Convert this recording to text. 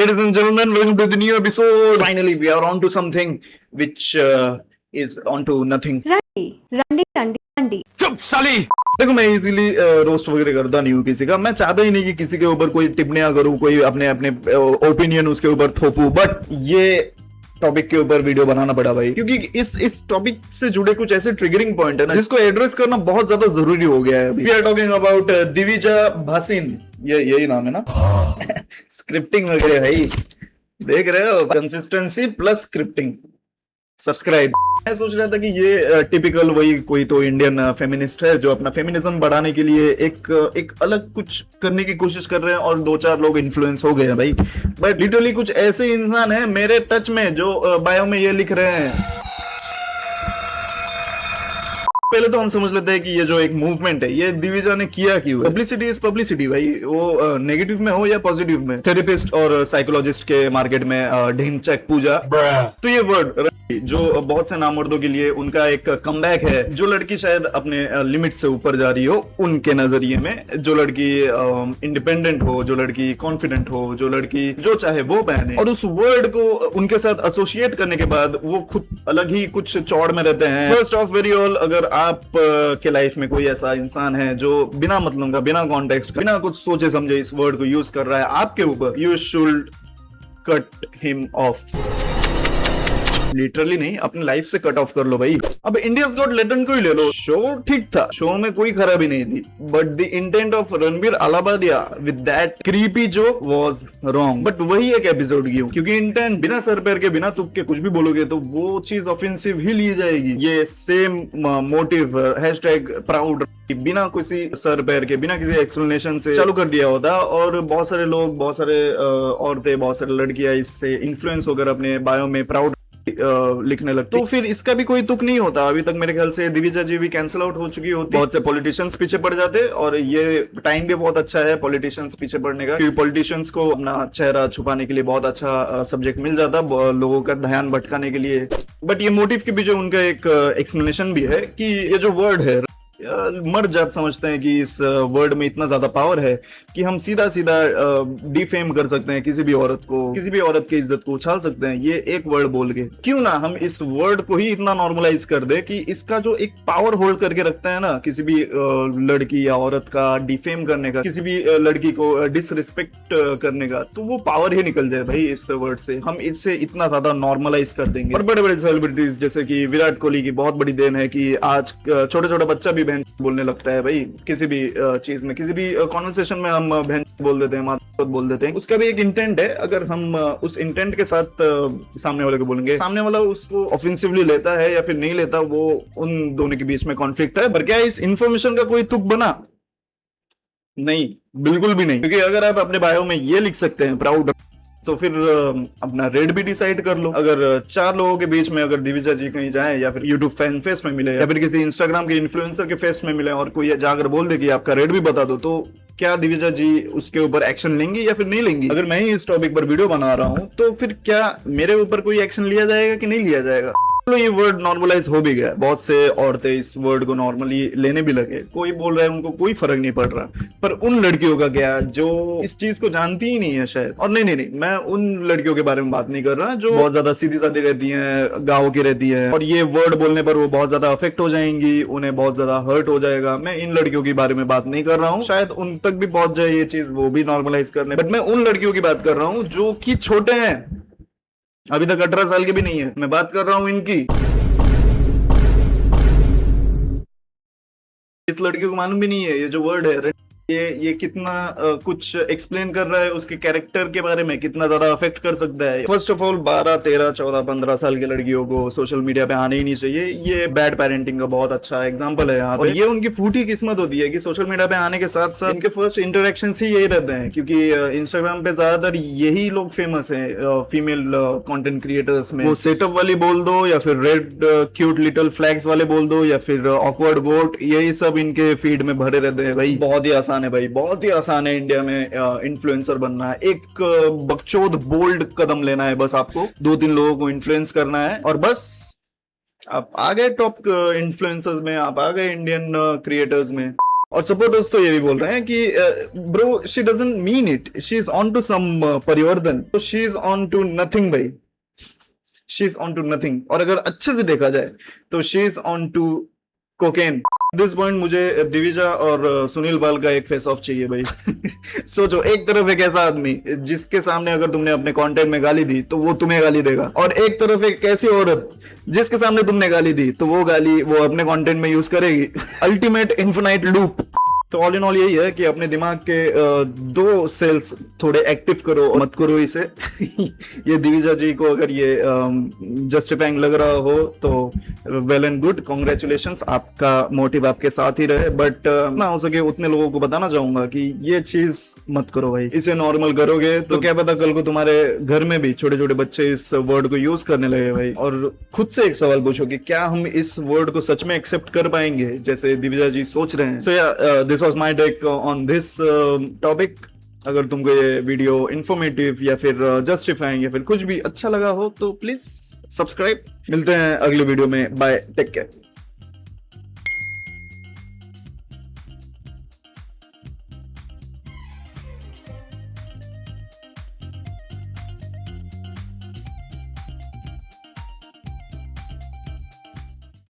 Ladies and gentlemen, welcome to the new episode. Finally, we are on to something which is on to nothing. రండి రండి రండి రండి चुप साली। देखो, मैं इजीली रोस्ट वगैरह करता नहीं हूँ किसी का। मैं चाहता ही नहीं कि किसी के ऊपर कोई टिप्पणियां करूँ, कोई अपने अपने ओपिनियन उसके ऊपर थोपूं। बट ये टॉपिक के ऊपर वीडियो बनाना पड़ा भाई, क्योंकि इस टॉपिक से जुड़े कुछ ऐसे ट्रिगरिंग पॉइंट है ना, जिसको एड्रेस करना बहुत ज्यादा जरूरी हो गया है। We are talking about Divija Bhasin, ये यही नाम है ना। स्क्रिप्टिंग वगैरह भाई देख रहे हो, कंसिस्टेंसी प्लस स्क्रिप्टिंग। सब्सक्राइब। मैं सोच रहा था कि ये टिपिकल वही कोई तो इंडियन फेमिनिस्ट है जो अपना फेमिनिज्म बढ़ाने के लिए एक अलग कुछ करने की कोशिश कर रहे हैं, और दो चार लोग इन्फ्लुएंस हो गए हैं भाई। बट लिटरली कुछ ऐसे इंसान हैं मेरे टच में जो बायो में ये लिख रहे हैं। पहले तो हम समझ लेते हैं कि ये जो एक मूवमेंट है ये दिविजा ने किया क्यों। पब्लिसिटी इज पब्लिसिटी भाई, वो नेगेटिव में हो या पॉजिटिव में। थेरेपिस्ट और साइकोलॉजिस्ट के मार्केट में ढिंचैक पूजा, तो ये वर्ड जो बहुत से नामर्दों के लिए उनका एक कमबैक है। जो लड़की शायद अपने लिमिट से ऊपर जा रही हो उनके नजरिए में, जो लड़की इंडिपेंडेंट हो, जो लड़की कॉन्फिडेंट हो, जो लड़की जो चाहे वो पहने, और उस वर्ड को उनके साथ एसोसिएट करने के बाद वो खुद अलग ही कुछ चौड़ में रहते हैं। फर्स्ट ऑफ वेरी ऑल, अगर आप के लाइफ में कोई ऐसा इंसान है जो बिना मतलब का, बिना कॉन्टेक्स्ट का, बिना कुछ सोचे समझे इस वर्ड को यूज कर रहा है आपके ऊपर, you should cut him of. Literally नहीं, अपनी लाइफ से कट ऑफ कर लो भाई। अब इंडियाज गॉट लेटेंट को ही ले लो। शो ठीक था, शो में कोई खराबी नहीं थी, but the intent of Ranbir Allahbadia with that creepy joke was wrong. But वही एक एपिसोड की हूँ, क्योंकि इंटेंट बिना सर पैर के, बिना तुक के कुछ भी बोलोगे तो वो चीज ऑफेंसिव ही ली जाएगी। ये सेम मोटिव हैशटैग प्राउड बिना किसी सर पैर के, बिना किसी एक्सप्लेनेशन से चालू कर दिया होता, और बहुत सारे लोग, बहुत सारे औरतें, बहुत सारे लड़कियां इससे इन्फ्लुएंस होकर अपने बायो में प्राउड लिखने लगते, तो फिर इसका भी कोई तुक नहीं होता। अभी तक मेरे ख्याल से दिविजा जी भी कैंसिल आउट हो चुकी होती, बहुत से पॉलिटिशियंस पीछे पड़ जाते, और ये टाइम भी बहुत अच्छा है पॉलिटिशियंस पीछे पड़ने का, क्योंकि पॉलिटिशियंस को अपना चेहरा छुपाने के लिए बहुत अच्छा सब्जेक्ट मिल जाता लोगों का ध्यान भटकाने के लिए। बट ये मोटिव के पीछे उनका एक एक्सप्लेनेशन भी है कि ये जो वर्ड है, मर्द जात समझते हैं कि इस वर्ड में इतना ज्यादा पावर है कि हम सीधा सीधा डिफेम कर सकते हैं किसी भी औरत को, किसी भी औरत की इज्जत को उछाल सकते हैं ये एक वर्ड बोल के। क्यों ना हम इस वर्ड को ही इतना नॉर्मलाइज कर दे कि इसका जो एक पावर होल्ड करके रखता है ना, किसी भी लड़की या औरत का डिफेम करने का, किसी भी लड़की को डिसरिस्पेक्ट करने का, तो वो पावर ही निकल जाए भाई इस वर्ड से। हम इससे इतना ज्यादा नॉर्मलाइज कर देंगे। और बड़े बड़े सेलिब्रिटीज जैसे कि विराट कोहली की बहुत बड़ी देन है कि आज छोटे छोटे बच्चा भी बहन बोलने लगता है भाई। किसी भी चीज में, किसी भी कॉन्वर्सेशन में हम बहन बोल देते हैं, माता बोल देते हैं। उसका भी एक इंटेंट है। अगर हम उस इंटेंट के साथ सामने वाले को बोलेंगे, सामने वाला उसको ऑफेंसिवली लेता है या फिर नहीं लेता, वो उन दोनों के बीच में कॉन्फ्लिक्ट है। पर क्या इस इंफॉर्मेशन का कोई तुक बना? नहीं, बिल्कुल भी नहीं। क्योंकि अगर आप अपने बायो में ये लिख सकते हैं प्राउड, तो फिर अपना रेट भी डिसाइड कर लो। अगर चार लोगों के बीच में अगर दिविजा जी कहीं जाए, या फिर यूट्यूब फैन फेस में मिले, या फिर किसी इंस्टाग्राम के इन्फ्लुएंसर के फेस में मिले, और कोई जाकर बोल दे कि आपका रेट भी बता दो, तो क्या दिविजा जी उसके ऊपर एक्शन लेंगी या फिर नहीं लेंगी? अगर मैं ही इस टॉपिक पर वीडियो बना रहा हूं, तो फिर क्या मेरे ऊपर कोई एक्शन लिया जाएगा कि नहीं लिया जाएगा? तो ये वर्ड नॉर्मलाइज हो भी गया, बहुत से औरतें इस वर्ड को नॉर्मली लेने भी लगे। कोई बोल रहा है उनको कोई फर्क नहीं पड़ रहा, पर उन लड़कियों का क्या जो इस चीज को जानती ही नहीं है शायद। और नहीं, मैं उन लड़कियों के बारे में बात नहीं कर रहा जो बहुत ज्यादा सीधी सादी रहती हैं, गाँव की रहती हैं, और ये वर्ड बोलने पर वो बहुत ज्यादा अफेक्ट हो जाएंगी, उन्हें बहुत ज्यादा हर्ट हो जाएगा। मैं इन लड़कियों के बारे में बात नहीं कर रहा हूँ, शायद उन तक भी पहुंच जाए ये चीज, वो भी नॉर्मलाइज कर ले। बट मैं उन लड़कियों की बात कर रहा हूँ जो कि छोटे हैं, अभी तक 18 साल के भी नहीं है। मैं बात कर रहा हूँ इनकी। इस लड़कियों को मालूम भी नहीं है ये जो वर्ड है, ये कितना कुछ एक्सप्लेन कर रहा है, उसके कैरेक्टर के बारे में कितना ज्यादा अफेक्ट कर सकता है। फर्स्ट ऑफ ऑल 12, 13, 14, 15 साल की लड़कियों को सोशल मीडिया पे आने ही नहीं चाहिए। ये बैड पेरेंटिंग का बहुत अच्छा एग्जांपल है यहाँ पे। और ये उनकी फूटी किस्मत होती है कि सोशल मीडिया पे आने के साथ साथ इनके फर्स्ट इंटरेक्शन ही यही रहते हैं, क्योंकि इंस्टाग्राम पे ज्यादातर यही लोग फेमस है फीमेल कंटेंट क्रिएटर्स में। वो सेटअप वाली बोल दो, या फिर रेड क्यूट लिटिल फ्लैग्स वाले बोल दो, या फिर ऑकवर्ड गोट, यही सब इनके फीड में भरे रहते हैं भाई। बहुत ही आसान है भाई, बहुत ही आसान है इंडिया में इन्फ्लुएंसर बनना है। एक बकचोद बोल्ड कदम लेना है, बस आपको 2-3 लोगों को इन्फ्लुएंस करना है, और बस आप आ गए टॉप इन्फ्लुएंसर्स में, आप आ गए इंडियन क्रिएटर्स में। और सपोर्टर्स तो ये भी बोल रहे हैं कि bro she doesn't mean it, she is on to some परिवर्तन, तो she is on to nothing भाई, she is on to nothing. और अगर अच्छे से देखा जाए तो she is on to cocaine. This point मुझे दिविजा और सुनील बाल का एक फेस ऑफ चाहिए भाई। सोचो, एक तरफ एक ऐसा आदमी जिसके सामने अगर तुमने अपने कंटेंट में गाली दी तो वो तुम्हें गाली देगा, और एक तरफ एक ऐसी औरत जिसके सामने तुमने गाली दी तो वो गाली वो अपने कंटेंट में यूज करेगी। Ultimate infinite loop. तो ऑल इन ऑल यही है कि अपने दिमाग के दो सेल्स थोड़े एक्टिव करो, मत करो इसे। ये दिविजा जी को अगर ये जस्टिफाइंग लग रहा हो तो वेल एंड गुड, कॉन्ग्रेचुलेशंस, आपका मोटिव आपके साथ ही रहे। बट ना हो सके उतने लोगों को बताना चाहूंगा कि ये चीज मत करो भाई, इसे नॉर्मल करोगे तो क्या पता कल को तुम्हारे घर में भी छोटे छोटे बच्चे इस वर्ड को यूज करने लगे भाई। और खुद से एक सवाल पूछो कि क्या हम इस वर्ड को सच में एक्सेप्ट कर पाएंगे जैसे दिविजा जी सोच रहे हैं। सो या this was my take on this topic. अगर तुमको ये वीडियो इंफॉर्मेटिव या फिर जस्टिफाइंग या फिर कुछ भी अच्छा लगा हो तो प्लीज सब्सक्राइब। मिलते हैं अगले वीडियो में, बाय, टेक केयर।